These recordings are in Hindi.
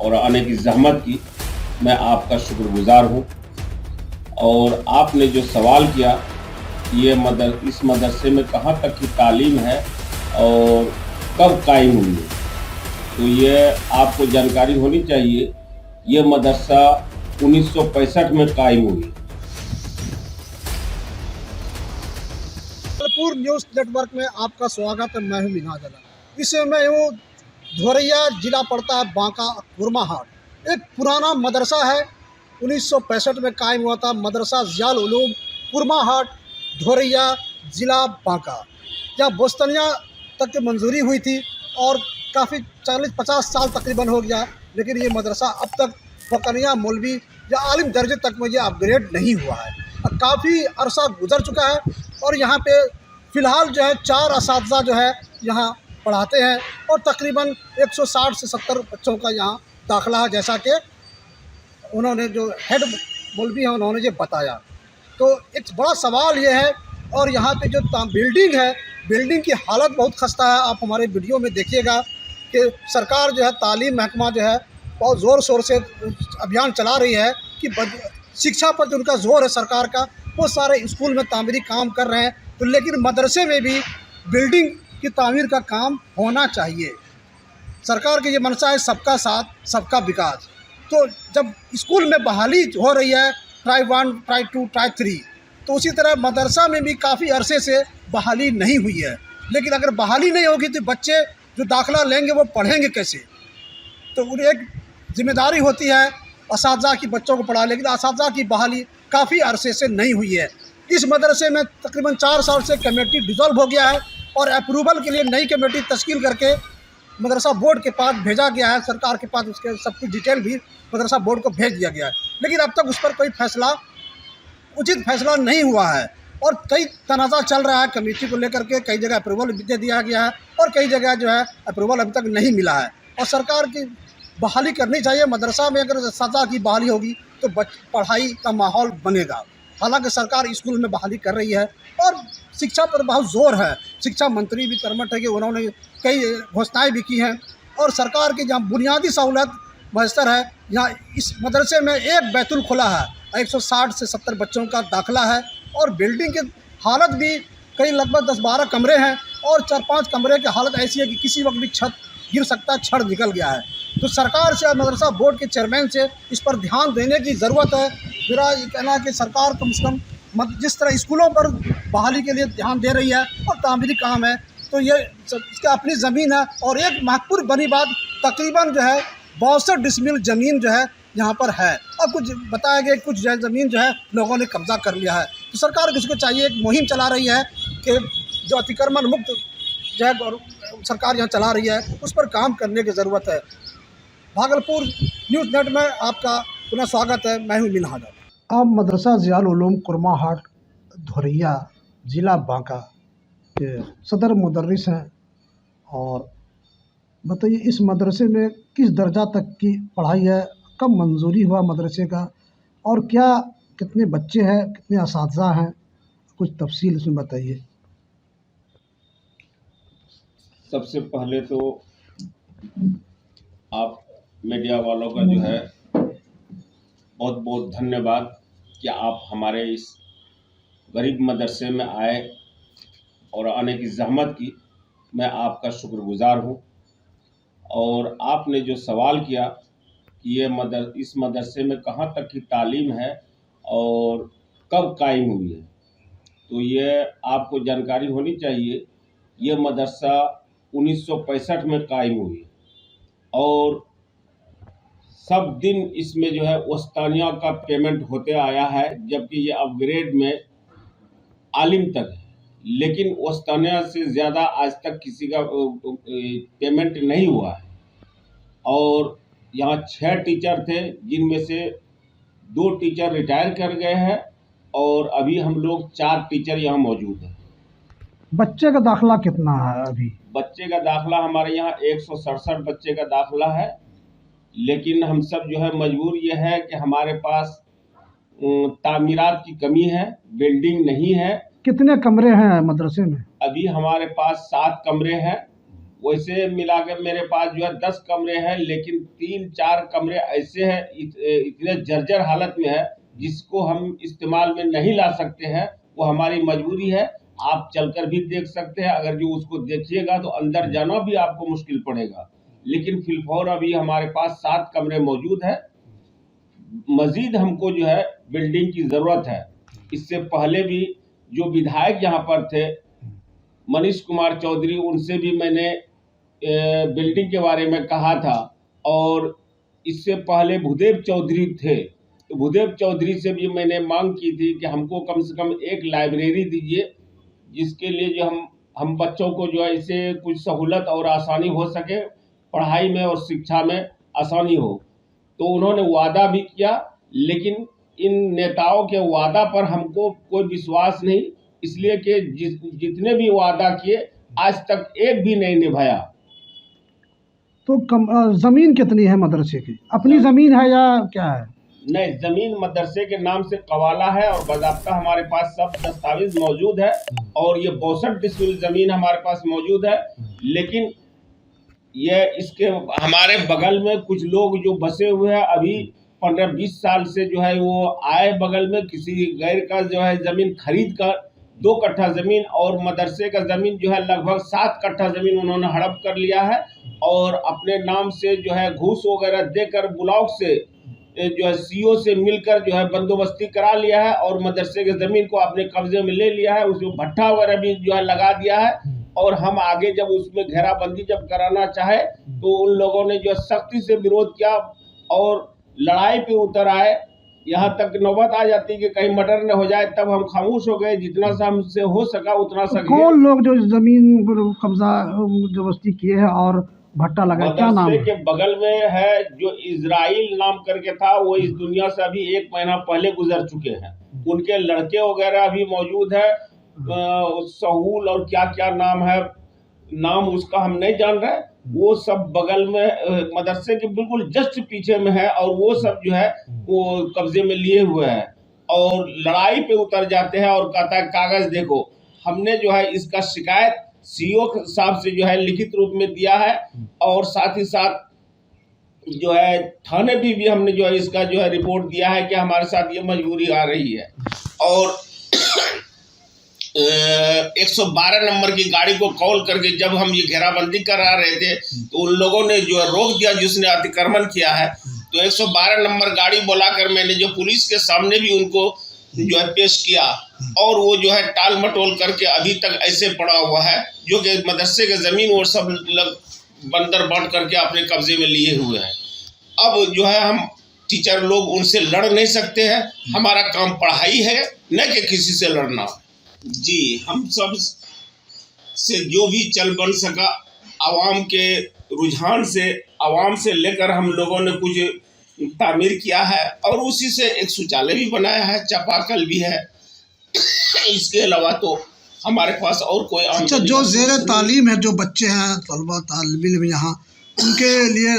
और आने की ज़हमत की, मैं आपका शुक्रगुज़ार हूँ। और आपने जो सवाल किया, इस मदरसे में कहाँ तक की तालीम है और कब कायम हुई है, तो ये आपको जानकारी होनी चाहिए। ये मदरसा 1965 में कायम हुई। भागलपुर न्यूज़ नेटवर्क में आपका स्वागत है। मैं हूं मिन्हाज अला। इस समय हूँ धोरैया जिला पड़ता है बांका कुरमाहाट। एक पुराना मदरसा है, 1965 में कायम हुआ था। मदरसा ज़ियाल उलूम कुरमाहाट धोरैया जिला बांका। यहाँ बोस्तनिया तक की मंजूरी हुई थी और काफ़ी 40-50 साल तकरीबन हो गया, लेकिन ये मदरसा अब तक फकनिया मौलवी या आलिम दर्जे तक में ये अपग्रेड नहीं हुआ है। काफ़ी अरसा गुजर चुका है और यहाँ पे फ़िलहाल जो है 4 असातिज़ा जो है यहाँ पढ़ाते हैं और तकरीबन 160 से 70 बच्चों का यहाँ दाखिला है, जैसा कि उन्होंने जो हेड मौलवी हैं उन्होंने ये बताया। तो एक बड़ा सवाल ये है, और यहाँ पे जो बिल्डिंग है, बिल्डिंग की हालत बहुत खस्ता है। आप हमारे वीडियो में देखिएगा कि सरकार जो है, तालीम महकमा जो है बहुत ज़ोर शोर से अभियान चला रही है कि शिक्षा पर जो उनका जोर है सरकार का, वो सारे स्कूल में तामीरी काम कर रहे हैं। तो लेकिन मदरसे में भी बिल्डिंग की तामीर का काम होना चाहिए। सरकार की ये मंशा है सबका साथ सबका विकास। तो जब स्कूल में बहाली हो रही है ट्राई 1, ट्राई 2, ट्राई 3, तो उसी तरह मदरसा में भी काफ़ी अरसे से बहाली नहीं हुई है। लेकिन अगर बहाली नहीं होगी तो बच्चे जो दाखिला लेंगे वो पढ़ेंगे कैसे? तो उन्हें एक जिम्मेदारी होती है असातिज़ा की बच्चों को पढ़ा, लेकिन असातिज़ा की बहाली काफ़ी अरसे से नहीं हुई है। इस मदरसे में तकरीबन 4 साल से कमेटी डिज़ोल्व हो गया है और अप्रूवल के लिए नई कमेटी तश्कील करके मदरसा बोर्ड के पास भेजा गया है। सरकार के पास उसके सब कुछ डिटेल भी मदरसा बोर्ड को भेज दिया गया है, लेकिन अब तक उस पर कोई फैसला, उचित फैसला नहीं हुआ है। और कई तनाज़ा चल रहा है कमेटी को लेकर के। कई जगह अप्रूवल दे दिया गया है और कई जगह जो है अप्रूवल अभी तक नहीं मिला है। और सरकार की बहाली करनी चाहिए। मदरसा में अगर असातिज़ा की बहाली होगी तो पढ़ाई का माहौल बनेगा। हालांकि सरकार स्कूल में बहाली कर रही है और शिक्षा पर बहुत ज़ोर है। शिक्षा मंत्री भी कर्मठ है कि उन्होंने कई घोषणाएँ भी की हैं। और सरकार की जहाँ बुनियादी सहूलत मैसर है, यहाँ इस मदरसे में एक बैतुल खुला है, 160 से 70 बच्चों का दाखिला है। और बिल्डिंग की हालत भी कई लगभग 10-12 कमरे हैं और 4-5 कमरे की हालत ऐसी है कि किसी वक्त भी छत गिर सकता है, छड़ निकल गया है। तो सरकार से, मदरसा बोर्ड के चेयरमैन से इस पर ध्यान देने की ज़रूरत है। मेरा ये कहना है कि सरकार कम से कम जिस तरह स्कूलों पर बहाली के लिए ध्यान दे रही है और तामीरी काम है, तो ये इसका अपनी ज़मीन है। और एक महत्वपूर्ण बनी बात, तकरीबन जो है 62 डिसमिल ज़मीन जो है यहाँ पर है और कुछ बताया गया कुछ ज़मीन जो है लोगों ने कब्जा कर लिया है। तो सरकार को इसको चाहिए, एक मुहिम चला रही है कि जो अतिक्रमण मुक्त जो है सरकार यहाँ चला रही है, उस पर काम करने की ज़रूरत है। भागलपुर न्यूज़ नेट में आपका पुनः स्वागत है। मैं हूँ मिन्हाज अला। आप मदरसा ज़ियाल उलूम कुरमाहाट धोरैया ज़िला बांका के सदर मुदर्रिस हैं। और बताइए, इस मदरसे में किस दर्जा तक की पढ़ाई है, कब मंजूरी हुआ मदरसे का, और क्या कितने बच्चे हैं, कितने असातिज़ा हैं, कुछ तफसील इसमें बताइए। सबसे पहले तो आप मीडिया वालों का जो है बहुत बहुत धन्यवाद कि आप हमारे इस गरीब मदरसे में आए और आने की ज़हमत की, मैं आपका शुक्रगुज़ार हूँ। और आपने जो सवाल किया कि इस मदरसे में कहाँ तक की तालीम है और कब कायम हुई है, तो ये आपको जानकारी होनी चाहिए। ये मदरसा 1965 में कायम हुई और सब दिन इसमें जो है वस्तानिया का पेमेंट होते आया है, जबकि ये अपग्रेड में आलिम तक है, लेकिन वस्तानिया से ज़्यादा आज तक किसी का पेमेंट नहीं हुआ है। और यहाँ 6 टीचर थे, जिनमें से 2 टीचर रिटायर कर गए हैं और अभी हम लोग 4 टीचर यहाँ मौजूद हैं। बच्चे का दाखिला कितना है अभी? बच्चे का दाखिला हमारे यहाँ 167 बच्चे का दाखिला है, लेकिन हम सब जो है मजबूर ये है कि हमारे पास तामीरात की कमी है, बिल्डिंग नहीं है। कितने कमरे हैं मदरसे में? अभी हमारे पास 7 कमरे हैं वैसे मिला के मेरे पास जो है 10 कमरे हैं, लेकिन 3-4 कमरे ऐसे हैं इतने जर्जर हालत में है जिसको हम इस्तेमाल में नहीं ला सकते हैं। वो हमारी मजबूरी है। आप चलकर भी देख सकते हैं, अगर जो उसको देखिएगा तो अंदर जाना भी आपको मुश्किल पड़ेगा। लेकिन फिलहाल अभी हमारे पास 7 कमरे मौजूद है। मजीद हमको जो है बिल्डिंग की ज़रूरत है। इससे पहले भी जो विधायक यहाँ पर थे मनीष कुमार चौधरी, उनसे भी मैंने बिल्डिंग के बारे में कहा था, और इससे पहले भूदेव चौधरी थे, तो भूदेव चौधरी से भी मैंने मांग की थी कि हमको कम से कम एक लाइब्रेरी दीजिए, जिसके लिए जो हम बच्चों को जो है इससे कुछ सहूलत और आसानी हो सके, पढ़ाई में और शिक्षा में आसानी हो। तो उन्होंने वादा भी किया, लेकिन इन नेताओं के वादा पर हमको कोई विश्वास नहीं, इसलिए कि जितने भी वादा किए आज तक एक भी नहीं निभाया। तो जमीन कितनी है मदरसे की? अपनी जमीन है या क्या है? नहीं, जमीन मदरसे के नाम से कवाला है और बाज़ाब्ता हमारे पास सब दस्तावेज मौजूद है, और ये 62 डिसमिल जमीन हमारे पास मौजूद है। लेकिन ये इसके हमारे बगल में कुछ लोग जो बसे हुए हैं, अभी 15-20 साल से जो है वो आए बगल में किसी गैर का जो है ज़मीन खरीद कर 2 कट्ठा ज़मीन और मदरसे का ज़मीन जो है लगभग 7 कट्ठा ज़मीन उन्होंने हड़प कर लिया है, और अपने नाम से जो है घूस वगैरह देकर ब्लॉक से जो है सीओ से मिलकर जो है बंदोबस्ती करा लिया है, और मदरसे के ज़मीन को अपने कब्जे में ले लिया है। उसमें भट्ठा वगैरह भी जो है लगा दिया है, और हम आगे जब उसमें घेराबंदी जब कराना चाहे तो उन लोगों ने जो सख्ती से विरोध किया और लड़ाई पे उतर आए। यहाँ तक नौबत आ जाती है कि कहीं मर्डर न हो जाए, तब हम खामोश हो गए। जितना सा हमसे हो सका उतना सा। कौन लोग जो जमीन पर कब्जा जबरदस्ती किए हैं और भट्टा लगा, क्या नाम है? के बगल में है जो इजराइल नाम करके था, वो इस दुनिया से अभी 1 महीना पहले गुजर चुके हैं। उनके लड़के वगैरह अभी मौजूद है, सहूल और क्या क्या नाम है, नाम उसका हम नहीं जान रहे। वो सब बगल में मदरसे के बिल्कुल जस्ट पीछे में है, और वो सब जो है वो कब्जे में लिए हुए हैं, और लड़ाई पे उतर जाते हैं और कहता है कागज देखो। हमने जो है इसका शिकायत सीओ साहब से जो है लिखित रूप में दिया है, और साथ ही साथ जो है थाने भी हमने जो है इसका जो है रिपोर्ट दिया है कि हमारे साथ ये मजबूरी आ रही है। और 112 नंबर की गाड़ी को कॉल करके जब हम ये घेराबंदी करा रहे थे तो उन लोगों ने जो है रोक दिया जिसने अतिक्रमण किया है। तो 112 नंबर गाड़ी बुलाकर मैंने जो पुलिस के सामने भी उनको जो है पेश किया, और वो जो है टाल मटोल करके अभी तक ऐसे पड़ा हुआ है, जो कि मदरसे के ज़मीन और सब बंदर बांट करके अपने कब्जे में लिए हुए हैं। अब जो है हम टीचर लोग उनसे लड़ नहीं सकते हैं। हमारा काम पढ़ाई है, न कि किसी से लड़ना। जी, हम सब से जो भी चल बन सका आवाम के रुझान से, आवाम से लेकर हम लोगों ने कुछ तामीर किया है, और उसी से एक शौचालय भी बनाया है, चापाकल भी है। इसके अलावा तो हमारे पास और कोई। अच्छा, जो ज़ेर तालीम है, जो बच्चे हैं तलबा तालिब इल्म यहाँ, उनके लिए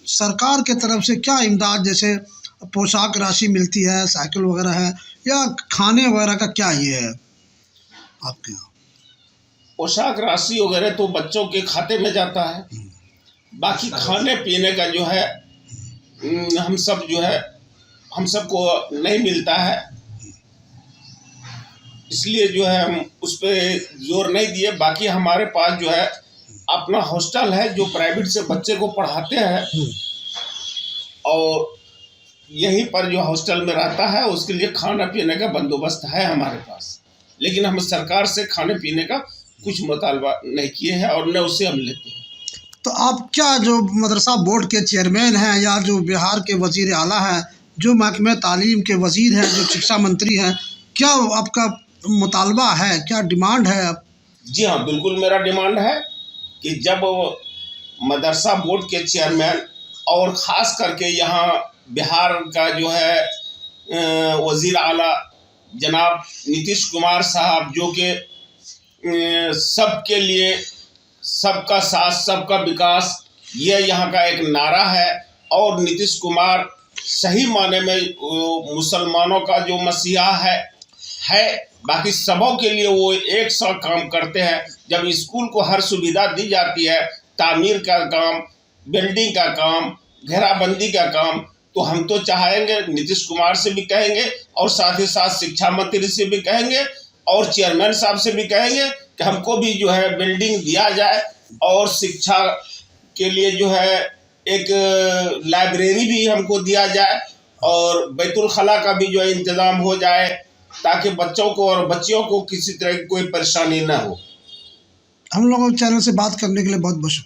सरकार के तरफ से क्या इमदाद, जैसे पोशाक राशि मिलती है, साइकिल वगैरह है, या खाने वगैरह का क्या ये है आपके यहाँ? पोशाक राशि वगैरह तो बच्चों के खाते में जाता है, बाकी खाने पीने का जो है हम सबको नहीं मिलता है, इसलिए जो है हम उस पर जोर नहीं दिए। बाकी हमारे पास जो है अपना हॉस्टल है, जो प्राइवेट से बच्चे को पढ़ाते हैं, और यहीं पर जो हॉस्टल में रहता है उसके लिए खाना पीने का बंदोबस्त है हमारे पास। लेकिन हम सरकार से खाने पीने का कुछ मुतालबा नहीं किए हैं, और न उससे हम लेते हैं। तो आप क्या, जो मदरसा बोर्ड के चेयरमैन हैं, या जो बिहार के वज़ीर आला हैं, जो महकमे तालीम के वज़ीर हैं, जो शिक्षा मंत्री हैं, क्या आपका मुतालबा है, क्या डिमांड है? जी हाँ, बिल्कुल मेरा डिमांड है कि जब मदरसा बोर्ड के चेयरमैन, और ख़ास करके यहाँ बिहार का जो है वज़ीर आला जनाब नीतीश कुमार साहब, जो कि सबके लिए सबका साथ सबका विकास, ये यहाँ का एक नारा है, और नीतीश कुमार सही माने में मुसलमानों का जो मसीहा है। बाकी सबों के लिए वो एक सा काम करते हैं। जब स्कूल को हर सुविधा दी जाती है तामीर का काम, बिल्डिंग का काम, घेराबंदी का काम, तो हम तो चाहेंगे, नीतीश कुमार से भी कहेंगे और साथ ही साथ शिक्षा मंत्री से भी कहेंगे और चेयरमैन साहब से भी कहेंगे कि हमको भी जो है बिल्डिंग दिया जाए और शिक्षा के लिए जो है एक लाइब्रेरी भी हमको दिया जाए और बैतुल खला का भी जो है इंतज़ाम हो जाए, ताकि बच्चों को और बच्चियों को किसी तरह की कोई परेशानी ना हो। हम लोगों के चैनल से बात करने के लिए बहुत बहुत शुक्रिया।